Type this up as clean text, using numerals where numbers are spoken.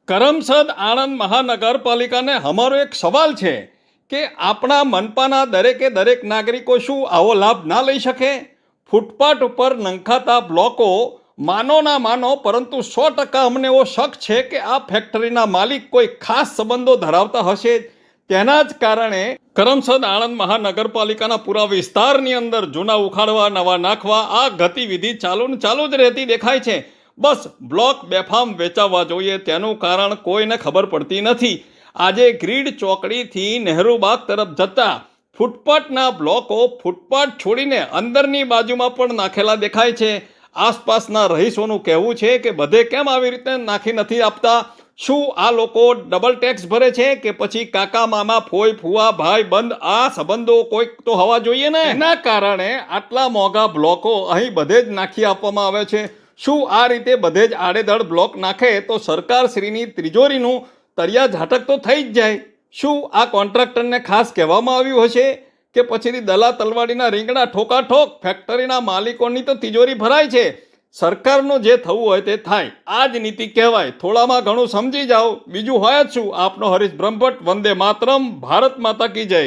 કરમસદ આણંદ મહાનગરપાલિકાને અમારો એક સવાલ છે કે આપણા મનપાના દરેકે દરેક નાગરિકો શું આવો લાભ ના લઈ શકે? ફૂટપાથ ઉપર નંખાતા બ્લોકો માનો ના માનો, પરંતુ 100% અમને એવો શક છે કે આ ફેક્ટરીના માલિક કોઈ ખાસ સંબંધો ધરાવતા હશે. તેના જ કારણે કરમસદ આણંદ મહાનગરપાલિકાના પૂરા વિસ્તારની અંદર જૂના ઉખાડવા, નવા નાખવા, આ ગતિવિધિ ચાલુ જ રહેતી દેખાય છે. બસ બ્લોક બેફામ વેચાવા જોઈએ તેનું કારણ કોઈને ખબર પડતી નથી. આજે ગ્રીડ ચોકડીથી નહેરુબાગ તરફ જતા ફૂટપાથના બ્લોકો ફૂટપાથ છોડીને અંદરની બાજુમાં પણ નાખેલા દેખાય છે. આસપાસના રહીશોનું કહેવું છે કે બધે કેમ આવી રીતે નાખી નથી આપતા? શું આ લોકો ડબલ ટેક્સ ભરે છે કે પછી કાકા મામા, ફોઈ ફુવા, ભાઈ બંધ, આ સંબંધો કોઈક તો હોવા જોઈએ ને? એના કારણે આટલા મોંઘા બ્લોકો અહીં બધે જ નાખી આપવામાં આવે છે. શું આ રીતે બધે જ આડેધડ બ્લોક નાખે તો સરકારશ્રીની તિજોરીનું તળિયા ઝાટક તો થઈ જ જાય. શું આ કોન્ટ્રાક્ટરને ખાસ કહેવામાં આવ્યું હશે કે પછીથી દલા તલવાડીના રીંગણા ઠોકાઠોક? ફેક્ટરીના માલિકોની તો તિજોરી ભરાય છે. સરકારનું જે થવું હોય તે થાય, આ જ નીતિ કહેવાય. થોડામાં ઘણું સમજી જાઓ, બીજું હોય જ શું. આપનો હરીશ બ્રહ્મભટ્ટ. વંદે માતરમ. ભારત માતા કી જય.